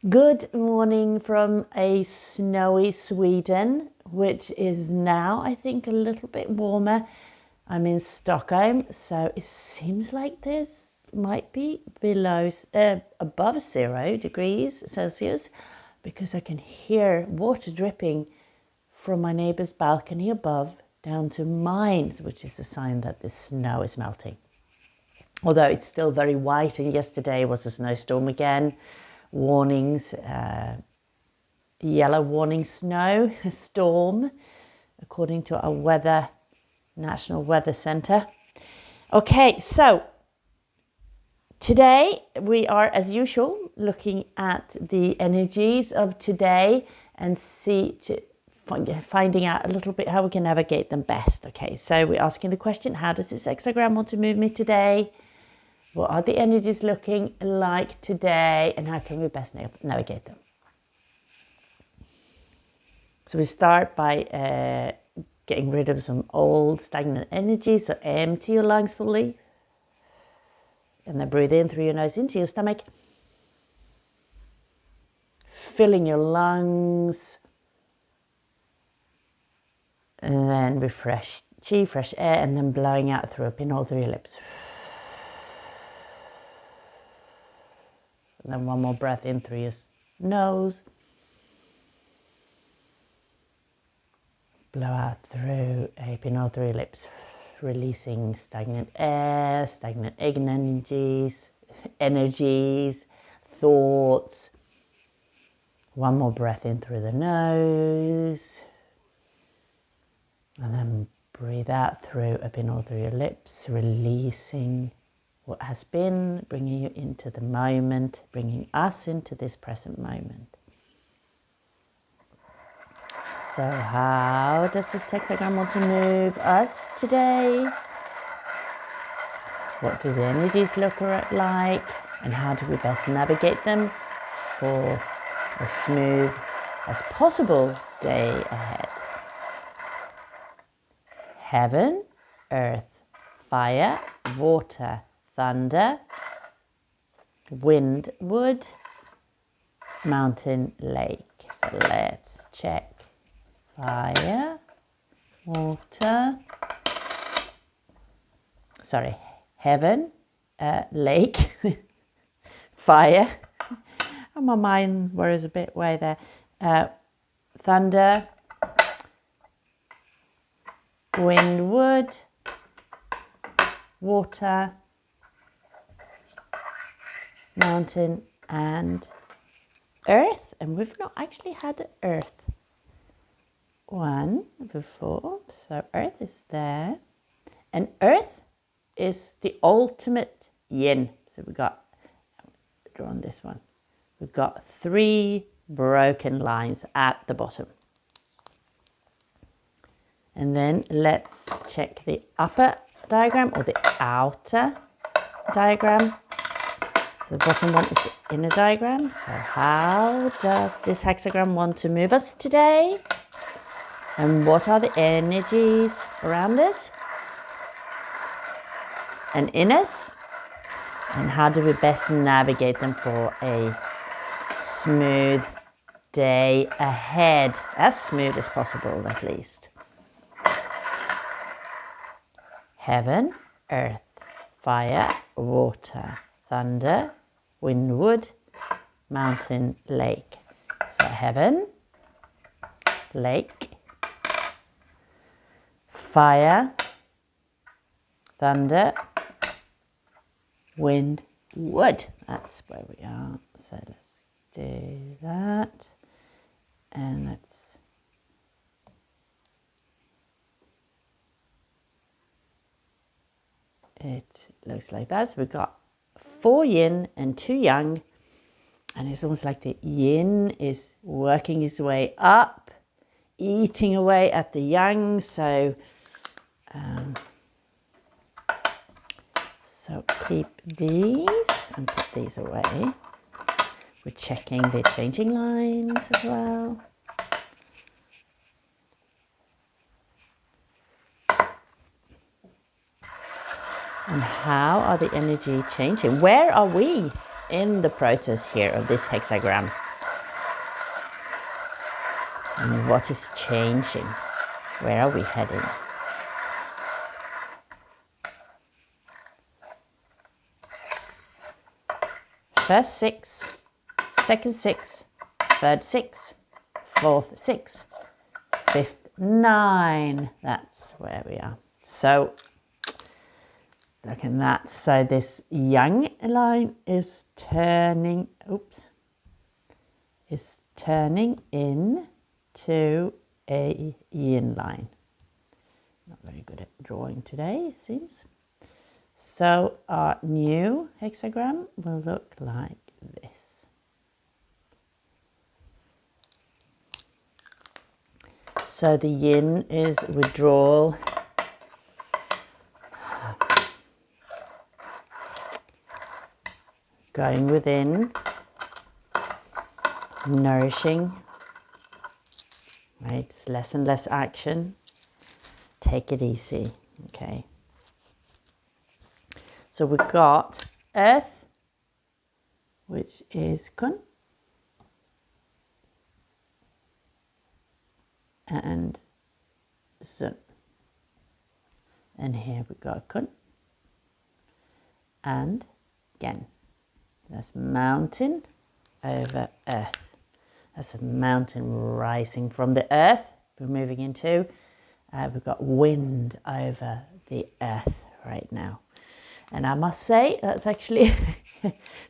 Good morning from a snowy Sweden, which is now, I think, a little bit warmer. I'm in Stockholm, so it seems like this might be above 0 degrees Celsius, because I can hear water dripping from my neighbor's balcony above down to mine, which is a sign that the snow is melting. Although it's still very white, and yesterday was a snowstorm again. Warnings, yellow warning snow storm, according to our National Weather Center. Okay, so today we are, as usual, looking at the energies of today and finding out a little bit how we can navigate them best. Okay, so we're asking the question, how does this hexagram want to move me today? What are the energies looking like today, and how can we best navigate them? So we start by getting rid of some old stagnant energy. So empty your lungs fully. And then breathe in through your nose into your stomach. Filling your lungs. And then refresh chi, fresh air, and then blowing out through a pinhole through your lips. And then one more breath in through your nose. Blow out through a pinhole through your lips. Releasing stagnant air, stagnant energies, thoughts. One more breath in through the nose. And then breathe out through a pinhole through your lips, releasing what has been, bringing you into the moment, bringing us into this present moment. So how does this hexagram want to move us today? What do the energies look like? And how do we best navigate them for a smooth as possible day ahead? Heaven, earth, fire, water, thunder, wind, wood, mountain, lake. So let's check. Fire, water, heaven, lake, fire. Oh, my mind was a bit way there. Thunder, wind, wood, water, mountain, and earth. And we've not actually had earth one before, so earth is there, and earth is the ultimate yin. So we got, drawn this one, we've got 3 broken lines at the bottom. And then let's check the upper diagram or the outer diagram. So the bottom one is the inner diagram. So how does this hexagram want to move us today? And what are the energies around us and in us? And how do we best navigate them for a smooth day ahead? As smooth as possible, at least. Heaven, earth, fire, water, thunder, wind, wood, mountain, lake. So heaven, lake, fire, thunder, wind, wood. That's where we are. So let's do that. And let's it looks like that. So we've got 4 yin and 2 yang. And it's almost like the yin is working its way up, eating away at the yang. So keep these and put these away. We're checking the changing lines as well. And how are the energy changing? Where are we in the process here of this hexagram? And what is changing? Where are we heading? First 6, second 6, third 6, fourth 6, fifth 9. That's where we are. So look at that. So this yang line is turning, is turning into a yin line. Not very good at drawing today, it seems. So our new hexagram will look like this. So the yin is withdrawal, going within, nourishing, right? It's less and less action. Take it easy, okay? So we've got earth, which is kun, and sun. And here we've got kun and gen. That's mountain over earth. That's a mountain rising from the earth. We're moving into, we've got wind over the earth right now. And I must say, that's actually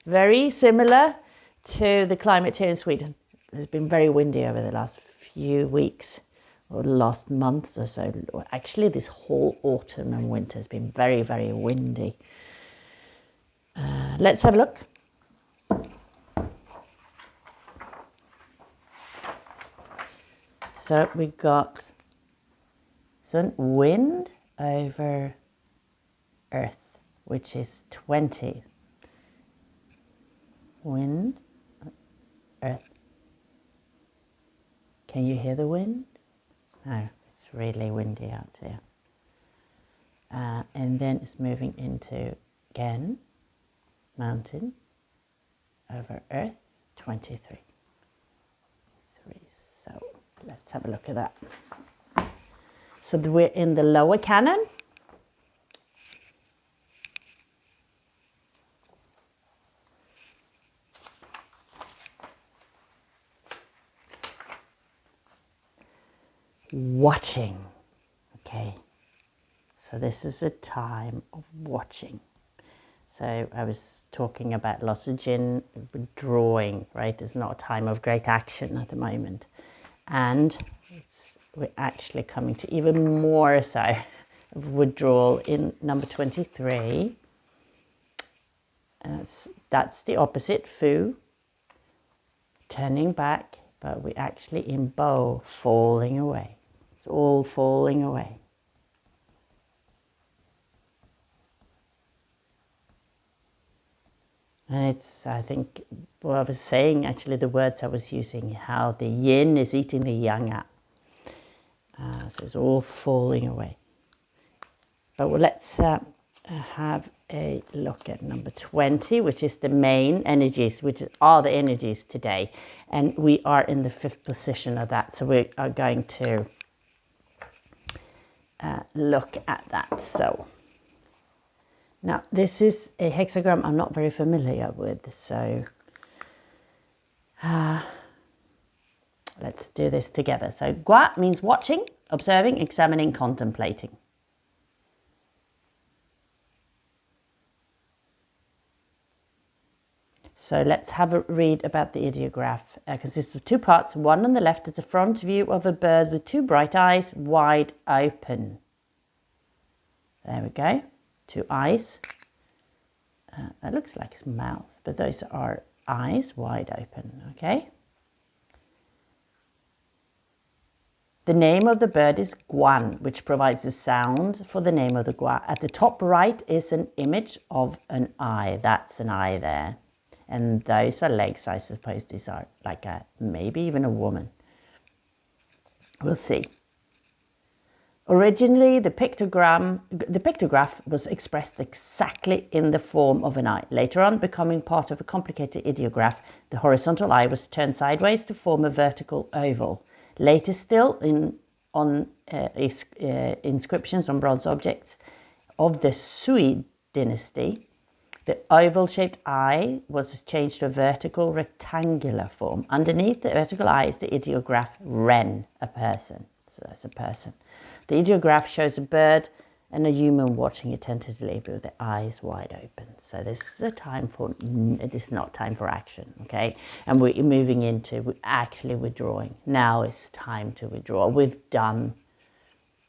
very similar to the climate here in Sweden. It's been very windy over the last few weeks, or the last month or so. Actually, this whole autumn and winter has been very, very windy. Let's have a look. So we got sun, wind over earth, which is 20. Wind, earth. Can you hear the wind? No, it's really windy out here. And then it's moving into, again, mountain over earth, 23. So let's have a look at that. So we're in the lower canon. Watching. Okay. So this is a time of watching. So I was talking about lots of Jin withdrawing, right? It's not a time of great action at the moment. And we're actually coming to even more so of withdrawal in number 23. That's the opposite, Fu, turning back, but we're actually in Bo, falling away. It's all falling away. And it's, I think, what I was saying, actually, the words I was using, how the yin is eating the yang up. So it's all falling away. But let's have a look at number 20, which is the main energies, which are the energies today. And we are in the 5th position of that. So we are going to look at that. So now this is a hexagram I'm not very familiar with. So let's do this together. So Gua means watching, observing, examining, contemplating. So let's have a read about the ideograph. It consists of 2 parts. One on the left is a front view of a bird with 2 bright eyes, wide open. There we go. 2 eyes. That looks like his mouth, but those are eyes wide open, okay? The name of the bird is Guan, which provides the sound for the name of the Gua. At the top right is an image of an eye. That's an eye there. And those are legs, I suppose. These are like maybe even a woman. We'll see. Originally, the pictograph was expressed exactly in the form of an eye. Later on, becoming part of a complicated ideograph, the horizontal eye was turned sideways to form a vertical oval. Later still, on inscriptions on bronze objects of the Sui dynasty, the oval-shaped eye was changed to a vertical rectangular form. Underneath the vertical eye is the ideograph Ren, a person. So that's a person. The ideograph shows a bird and a human watching attentively with the eyes wide open. So this is a time for, this is not time for action, okay? And we're moving into, we're actually withdrawing. Now it's time to withdraw. We've done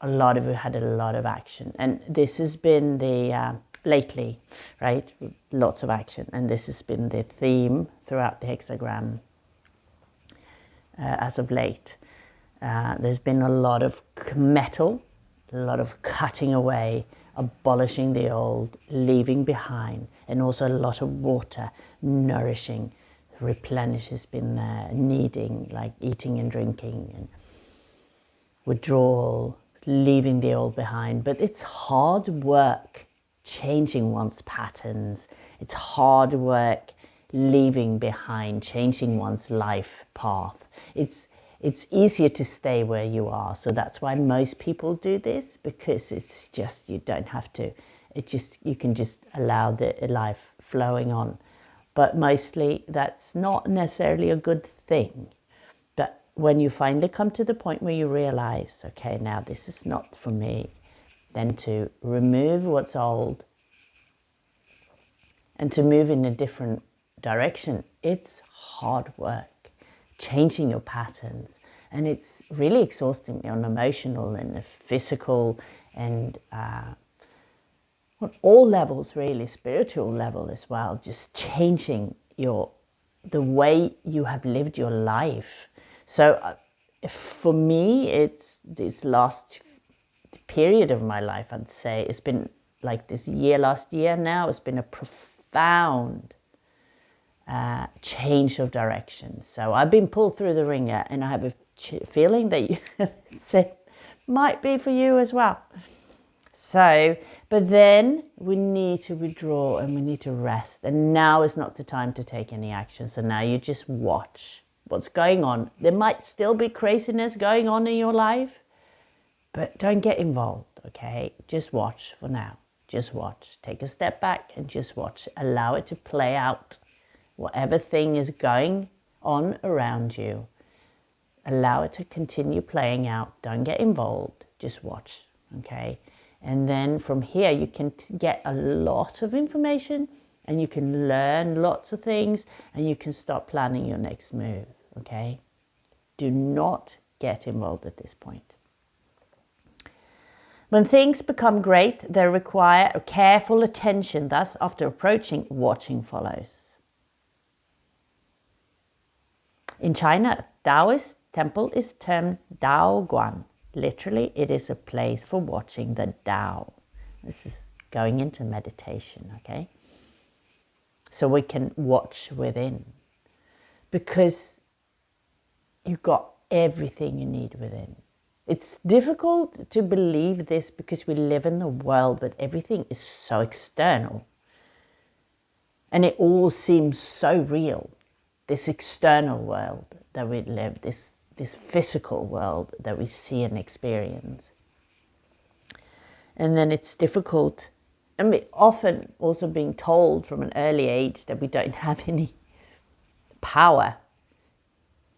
a lot of, we had a lot of action. And this has been the, lately, right? Lots of action. And this has been the theme throughout the hexagram as of late. There's been a lot of metal, a lot of cutting away, abolishing the old, leaving behind, and also a lot of water, nourishing, replenish has been needing, like eating and drinking, and withdrawal, leaving the old behind. But it's hard work changing one's patterns. It's hard work leaving behind, changing one's life path. It's easier to stay where you are. So that's why most people do this, because it's just, you don't have to, you can just allow the life flowing on. But mostly that's not necessarily a good thing. But when you finally come to the point where you realize, okay, now this is not for me, then to remove what's old and to move in a different direction, it's hard work. Changing your patterns, and it's really exhausting on emotional and physical and on all levels, really, spiritual level as well. Just changing the way you have lived your life. So for me, it's this last period of my life, I'd say it's been like this last year now, it's been a profound change of direction. So I've been pulled through the ringer, and I have a feeling that it might be for you as well. So, but then we need to withdraw and we need to rest. And now is not the time to take any action. So now you just watch what's going on. There might still be craziness going on in your life, but don't get involved, okay? Just watch for now. Just watch. Take a step back and just watch. Allow it to play out. Whatever thing is going on around you, allow it to continue playing out. Don't get involved. Just watch, okay? And then from here, you can get a lot of information, and you can learn lots of things, and you can start planning your next move, okay? Do not get involved at this point. When things become great, they require a careful attention. Thus, after approaching, watching follows. In China, Taoist temple is termed Dao Guan. Literally, it is a place for watching the Tao. This is going into meditation, okay? So we can watch within, because you've got everything you need within. It's difficult to believe this because we live in the world, but everything is so external. And it all seems so real. This external world that we live, this physical world that we see and experience. And then it's difficult, and we often also being told from an early age that we don't have any power.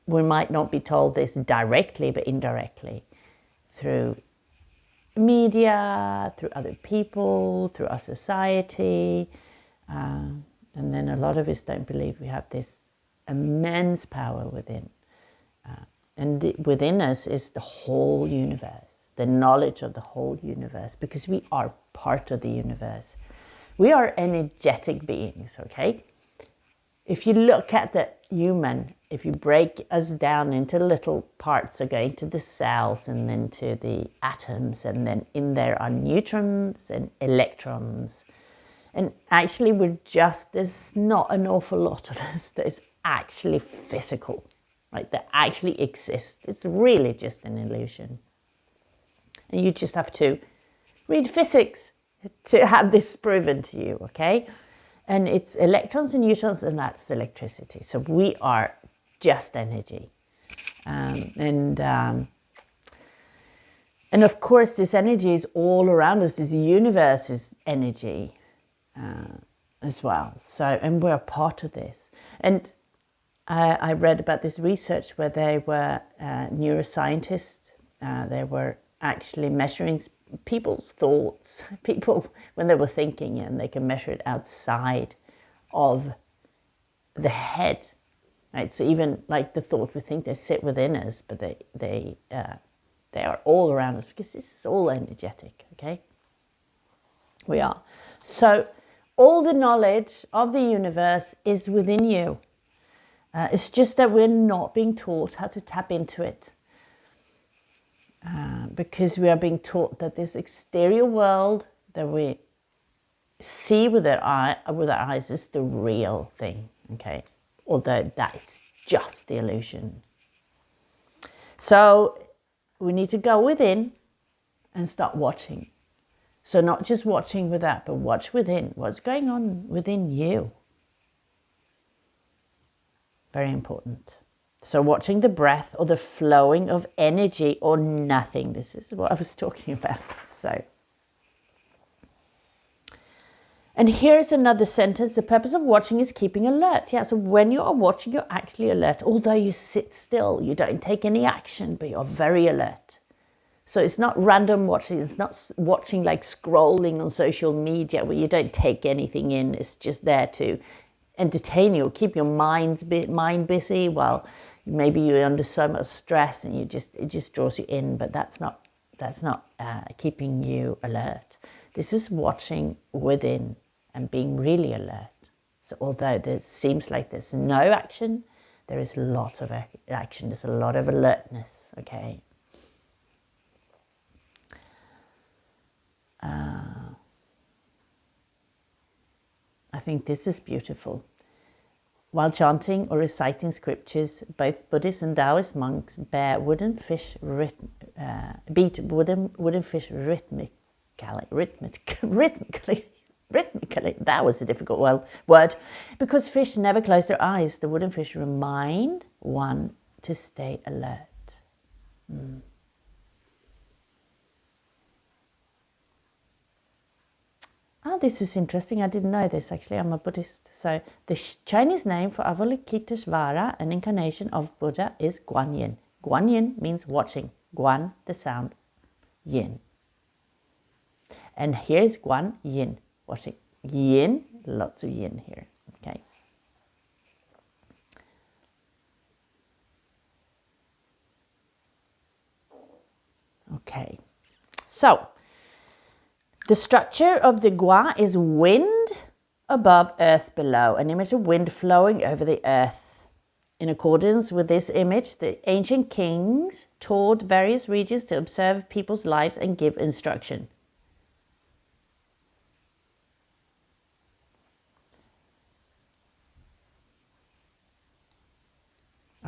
We might not be told this directly, but indirectly, through media, through other people, through our society. And then a lot of us don't believe we have this immense power within. Within us is the whole universe, the knowledge of the whole universe, because we are part of the universe. We are energetic beings, okay? If you look at the human, if you break us down into little parts, so going to the cells and then to the atoms, and then in there are neutrons and electrons. And actually there's not an awful lot of us that is actually physical, right? That actually exists. It's really just an illusion. And you just have to read physics to have this proven to you, okay? And it's electrons and neutrons, and that's electricity. So we are just energy. And of course, this energy is all around us. This universe is energy as well. So, and we're a part of this. And I read about this research where they were neuroscientists. They were actually measuring people's thoughts, people when they were thinking, and they can measure it outside of the head, right? So even like the thought, we think they sit within us, but they are all around us, because this is all energetic. Okay, we are. So all the knowledge of the universe is within you. It's just that we're not being taught how to tap into it. Because we are being taught that this exterior world that we see with our eyes is the real thing, okay? Although that's just the illusion. So we need to go within and start watching. So not just watching with that, but watch within. What's going on within you? Very important. So watching the breath or the flowing of energy or nothing. This is what I was talking about. So, and here's another sentence. The purpose of watching is keeping alert. Yeah, so when you are watching, you're actually alert. Although you sit still, you don't take any action, but you're very alert. So it's not random watching. It's not watching like scrolling on social media where you don't take anything in. It's just there to entertain you, keep your mind busy while maybe you're under so much stress and it just draws you in, but that's not keeping you alert. This is watching within and being really alert. So although it seems like there's no action, there is lots of action. There's a lot of alertness. Okay. I think this is beautiful. While chanting or reciting scriptures, both Buddhist and Taoist monks beat wooden fish rhythmically. That was a difficult word. Because fish never close their eyes, the wooden fish remind one to stay alert. Oh, this is interesting. I didn't know this, actually. I'm a Buddhist. So the Chinese name for Avalokiteshvara, an incarnation of Buddha, is Guan Yin. Guan Yin means watching. Guan, the sound. Yin. And here's Guan Yin, watching. Yin, lots of yin here. Okay. Okay. So, the structure of the Gua is wind above, earth below, an image of wind flowing over the earth. In accordance with this image, the ancient kings toured various regions to observe people's lives and give instruction.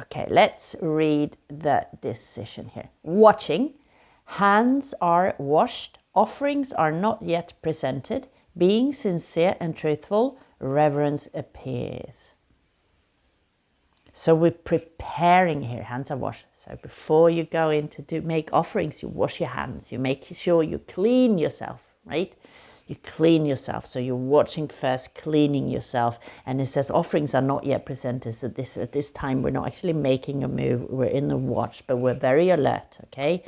Okay, let's read the decision here. Watching, hands are washed, offerings are not yet presented, being sincere and truthful, reverence appears. So we're preparing here, hands are washed. So before you go in to make offerings, you wash your hands, you make sure you clean yourself, right? You clean yourself. So you're watching first, cleaning yourself. And it says offerings are not yet presented. So at this time, we're not actually making a move. We're in the watch, but we're very alert, okay?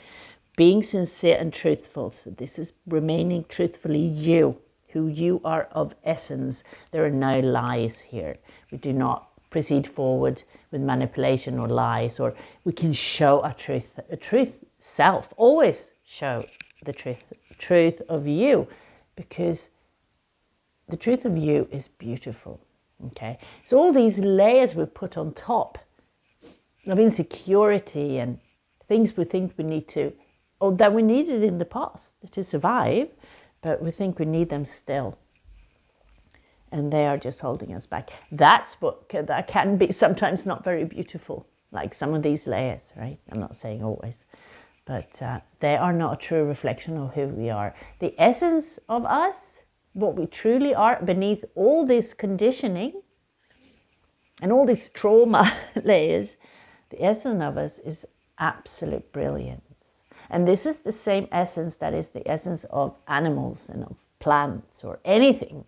Being sincere and truthful. So this is remaining truthfully you, who you are of essence. There are no lies here. We do not proceed forward with manipulation or lies, or we can show our truth. A truth self. Always show the truth of you, because the truth of you is beautiful. Okay, so all these layers we put on top of insecurity and things we think we need to, or that we needed in the past to survive, but we think we need them still. And they are just holding us back. That can be sometimes not very beautiful, like some of these layers, right? I'm not saying always, but they are not a true reflection of who we are. The essence of us, what we truly are beneath all this conditioning and all these trauma layers, The essence of us is absolute brilliance. And this is the same essence that is the essence of animals and of plants or anything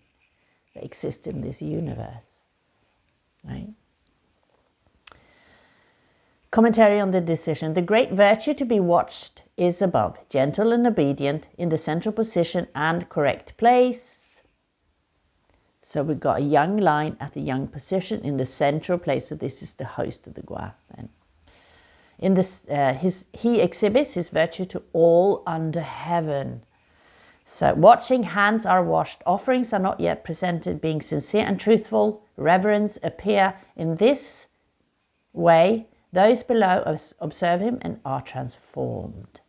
that exists in this universe. Right? Commentary on the decision. The great virtue to be watched is above, gentle and obedient, in the central position and correct place. So we've got a young line at the young position in the central place. So this is the host of the Gua then. In this, he exhibits his virtue to all under heaven. So watching, hands are washed, offerings are not yet presented, being sincere and truthful, reverence appear in this way. Those below observe him and are transformed.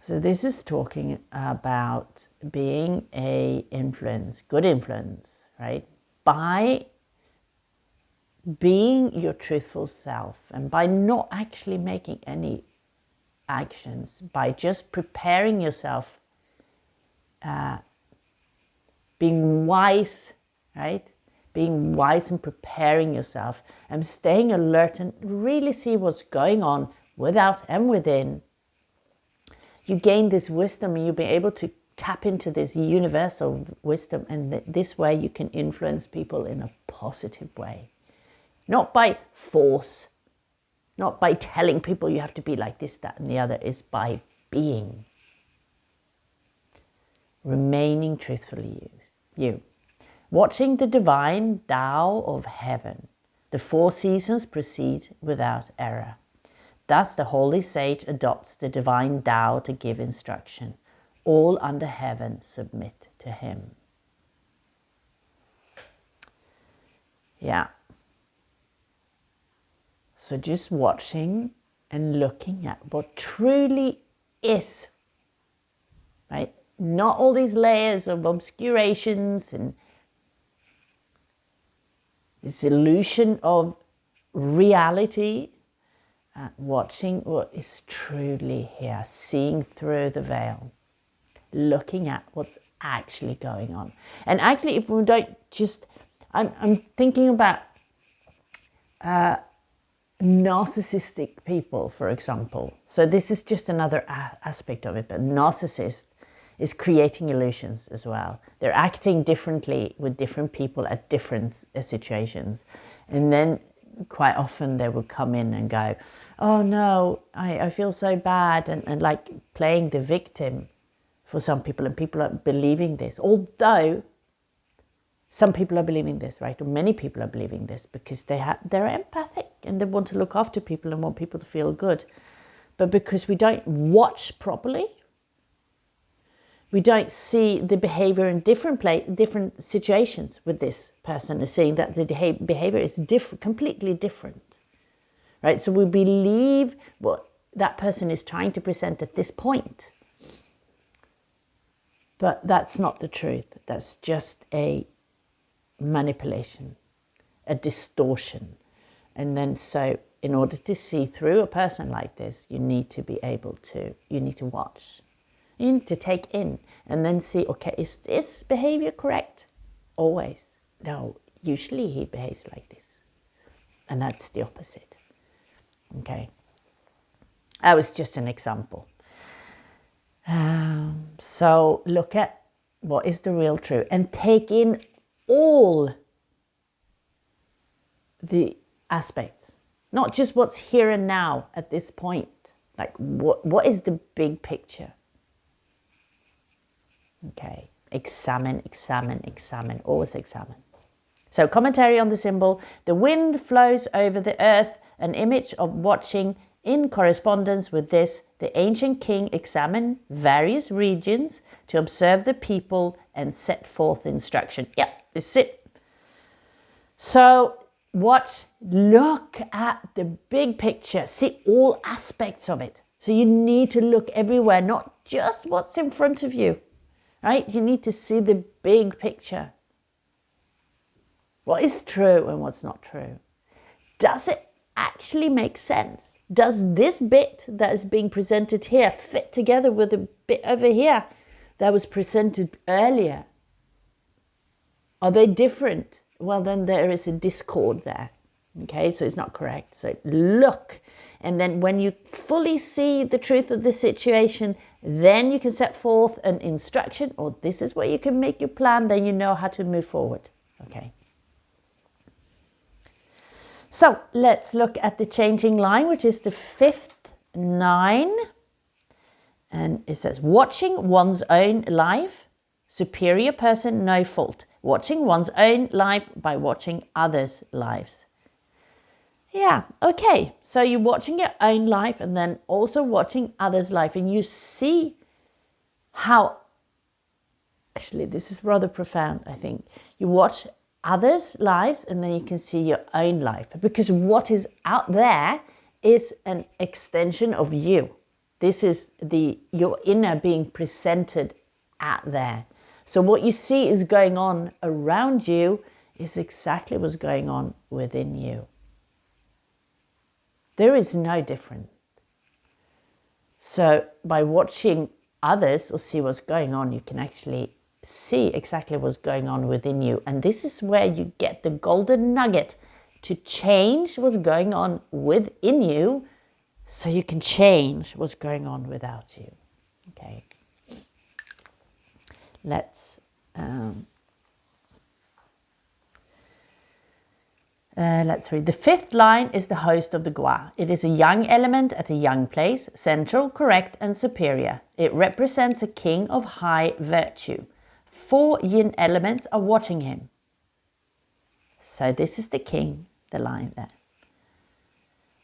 So this is talking about being a influence, good influence, right? By being your truthful self and by not actually making any actions, by just preparing yourself, being wise, right? Being wise and preparing yourself and staying alert and really see what's going on without and within. You gain this wisdom and you'll be able to tap into this universal wisdom, and this way you can influence people in a positive way. Not by force, not by telling people you have to be like this, that, and the other. Is by being. Remaining truthfully you. Watching the divine Tao of heaven. The 4 seasons proceed without error. Thus the holy sage adopts the divine Tao to give instruction. All under heaven submit to him. Yeah. So just watching and looking at what truly is, right? Not all these layers of obscurations and this illusion of reality. Watching what is truly here, seeing through the veil, looking at what's actually going on. And actually, if we don't just, I'm thinking about narcissistic people, for example. So this is just another aspect of it, but narcissist is creating illusions as well. They're acting differently with different people at different situations. And then quite often they will come in and go, oh no, I feel so bad, and like playing the victim for some people, and people are believing this. Although some people are believing this, right? Or many people are believing this because they're empathic and they want to look after people and want people to feel good. But because we don't watch properly, we don't see the behavior in different situations with this person, is seeing that the behavior is completely different, right? So we believe what that person is trying to present at this point. But that's not the truth. That's just a manipulation, a distortion. And then so in order to see through a person like this, you need to watch. You need to take in and then see, okay, is this behavior correct? Always. No, usually he behaves like this. And that's the opposite. Okay. That was just an example. So look at what is the real truth and take in all the aspects, not just what's here and now at this point. Like what is the big picture? Okay, examine, always examine. So commentary on the symbol. The wind flows over the earth, an image of watching. In correspondence with this, the ancient king examined various regions to observe the people and set forth instruction. Yeah, this is it. So look at the big picture, see all aspects of it. So you need to look everywhere, not just what's in front of you. Right? You need to see the big picture. What is true and what's not true? Does it actually make sense? Does this bit that is being presented here fit together with the bit over here that was presented earlier? Are they different? Well, then there is a discord there. Okay, so it's not correct. So look, and then when you fully see the truth of the situation, then you can set forth an instruction, or this is where you can make your plan, then you know how to move forward. Okay. So let's look at the changing line, which is the 5th 9. And it says, watching one's own life, superior person, no fault. Watching one's own life by watching others' lives. Yeah, okay. So you're watching your own life and then also watching others' life. And you see how, actually, this is rather profound, I think. You watch others' lives and then you can see your own life. Because what is out there is an extension of you. This is your inner being presented out there. So what you see is going on around you is exactly what's going on within you. There is no difference. So by watching others or see what's going on, you can actually see exactly what's going on within you. And this is where you get the golden nugget to change what's going on within you, so you can change what's going on without you. Okay. Let's read. The 5th line is the host of the Gua. It is a young element at a young place, central, correct, and superior. It represents a king of high virtue. 4 yin elements are watching him. So this is the king, the line there.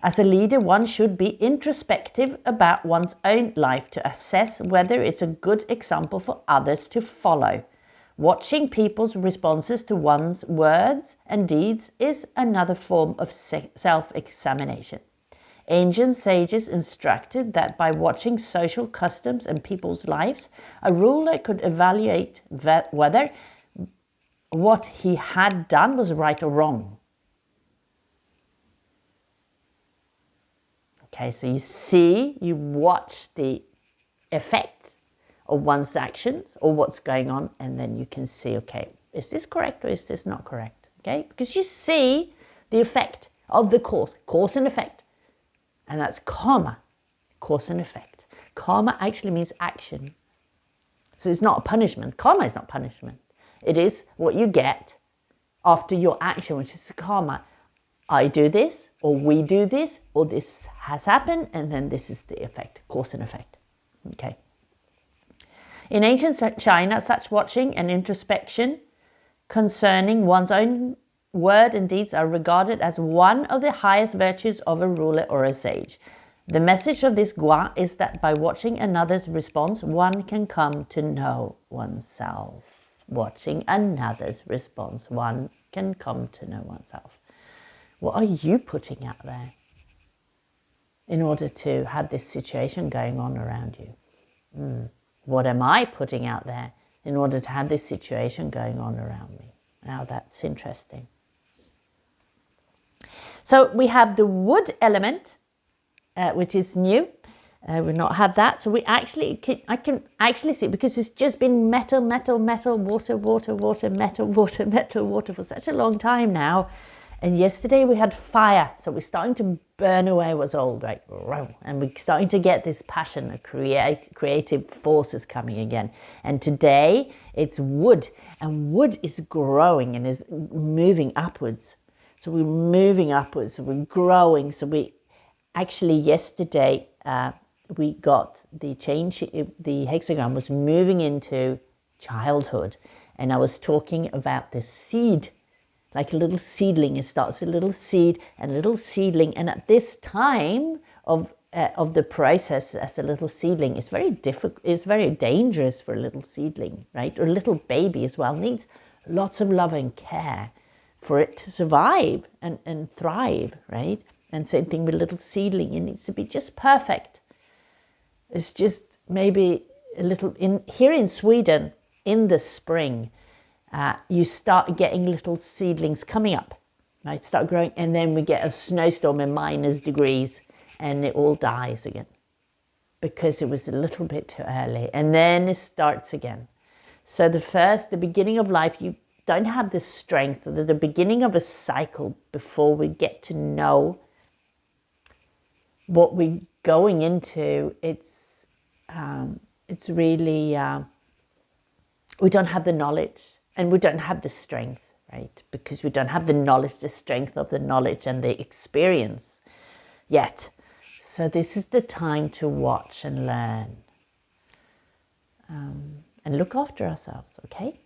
As a leader, one should be introspective about one's own life to assess whether it's a good example for others to follow. Watching people's responses to one's words and deeds is another form of self-examination. Ancient sages instructed that by watching social customs and people's lives, a ruler could evaluate whether what he had done was right or wrong. Okay, so you watch the effect of one's actions or what's going on, and then you can see, okay, is this correct or is this not correct? Okay, because you see the effect of the cause and effect. And that's karma, cause and effect. Karma actually means action. So it's not a punishment. Karma is not punishment. It is what you get after your action, which is karma. I do this, or we do this, or this has happened, and then this is the effect, cause and effect. Okay. In ancient China, such watching and introspection concerning one's own word and deeds are regarded as one of the highest virtues of a ruler or a sage. The message of this Gua is that by watching another's response, one can come to know oneself. Watching another's response, one can come to know oneself. What are you putting out there in order to have this situation going on around you? What am I putting out there in order to have this situation going on around me? Now that's interesting. So we have the wood element, which is new. We've not had that. So I can actually see, because it's just been metal, water, metal, for such a long time now. And yesterday we had fire, so we're starting to burn away what's old, right? And we're starting to get this passion, a creative forces coming again. And today it's wood, and wood is growing and is moving upwards. So we're moving upwards, so we're growing. So we actually yesterday we got the change, the hexagram was moving into childhood. And I was talking about the seed, like a little seedling. It starts a little seed and a little seedling. And at this time of the process as a little seedling, it's very difficult. It's very dangerous for a little seedling, right? Or a little baby as well. Needs lots of love and care for it to survive and thrive, right? And same thing with a little seedling. It needs to be just perfect. It's just maybe a little, here in Sweden, in the spring, you start getting little seedlings coming up, right? Start growing, and then we get a snowstorm in -degrees, and it all dies again because it was a little bit too early, and then it starts again. So the beginning of life, you don't have the strength, the beginning of a cycle before we get to know what we're going into. It's really, we don't have the knowledge and we don't have the strength, right? Because we don't have the knowledge, the strength of the knowledge and the experience yet. So this is the time to watch and learn and look after ourselves, okay?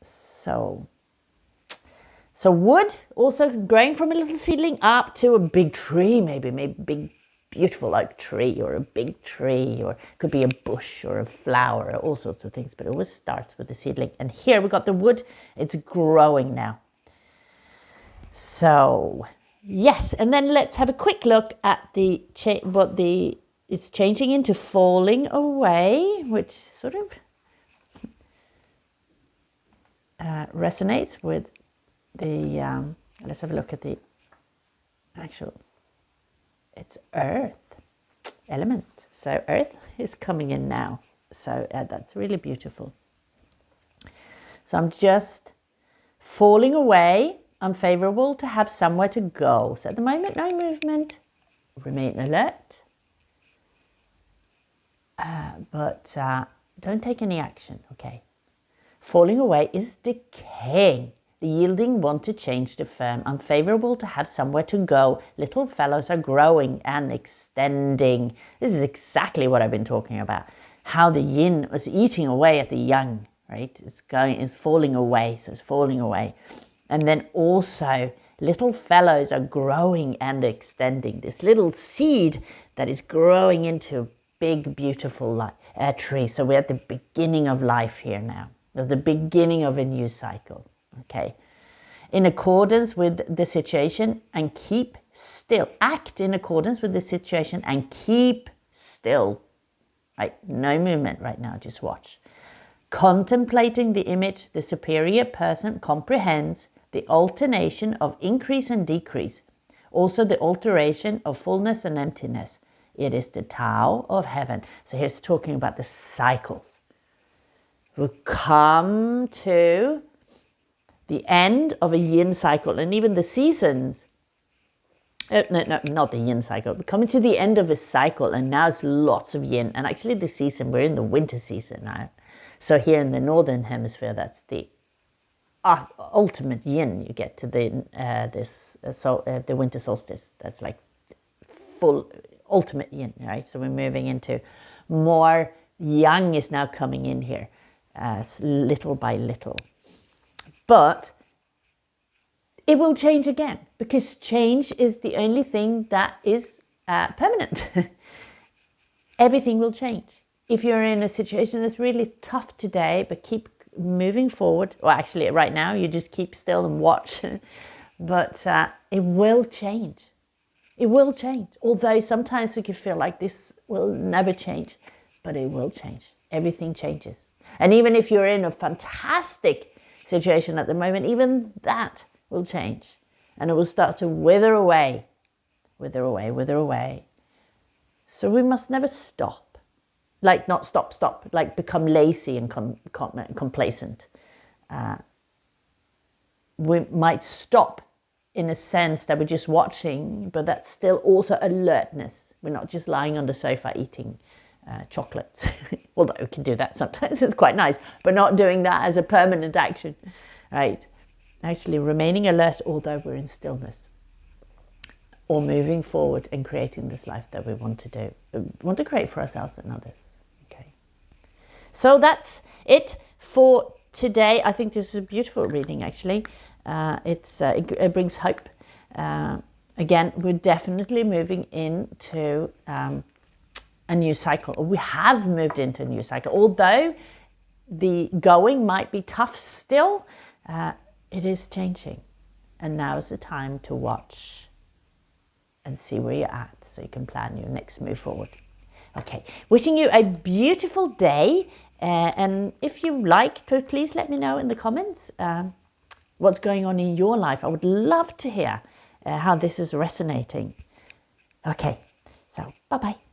So wood also growing from a little seedling up to a big tree, maybe big, beautiful oak tree or a big tree, or it could be a bush or a flower, or all sorts of things, but it always starts with the seedling. And here we got the wood, it's growing now. So yes, and then let's have a quick look at it's changing into falling away, which sort of resonates with the, let's have a look at the actual, it's earth element. So earth is coming in now. So that's really beautiful. So I'm just falling away, unfavorable to have somewhere to go. So at the moment, no movement, remain alert. But don't take any action, okay? Falling away is decaying. The yielding want to change the firm. Unfavorable to have somewhere to go. Little fellows are growing and extending. This is exactly what I've been talking about. How the yin was eating away at the yang, right? It's falling away, so it's falling away. And then also little fellows are growing and extending. This little seed that is growing into a big, beautiful tree. So we're at the beginning of life here now. The beginning of a new cycle, okay? In accordance with the situation and keep still. Act in accordance with the situation and keep still, right? No movement right now, just watch. Contemplating the image, the superior person comprehends the alternation of increase and decrease. Also the alteration of fullness and emptiness. It is the Tao of heaven. So here's talking about the cycles. We come to the end of a yin cycle, and even the seasons. No, not the yin cycle. We're coming to the end of a cycle, and now it's lots of yin. And actually, the season, we're in the winter season now. So here in the northern hemisphere, that's the ultimate yin. You get to the winter solstice. That's like full ultimate yin, right? So we're moving into more yang is now coming in here. Little by little. But it will change again, because change is the only thing that is permanent. Everything will change. If you're in a situation that's really tough today, but keep moving forward, or actually right now, you just keep still and watch, but it will change. It will change. Although sometimes we can feel like this will never change, but it will change. Everything changes. And even if you're in a fantastic situation at the moment, even that will change. And it will start to wither away, wither away, wither away. So we must never stop. Like not stop, like become lazy and complacent. We might stop in a sense that we're just watching, but that's still also alertness. We're not just lying on the sofa eating chocolates, although we can do that sometimes, it's quite nice, but not doing that as a permanent action, right? Actually remaining alert, although we're in stillness, or moving forward and creating this life that we want to do, want to create for ourselves and others. Okay, so that's it for today. I think this is a beautiful reading, actually. It brings hope. Again, we're definitely moving into a new cycle, or we have moved into a new cycle. Although the going might be tough still, it is changing. And now is the time to watch and see where you're at, so you can plan your next move forward. Okay, wishing you a beautiful day. And if you like, please let me know in the comments what's going on in your life. I would love to hear how this is resonating. Okay, so bye-bye.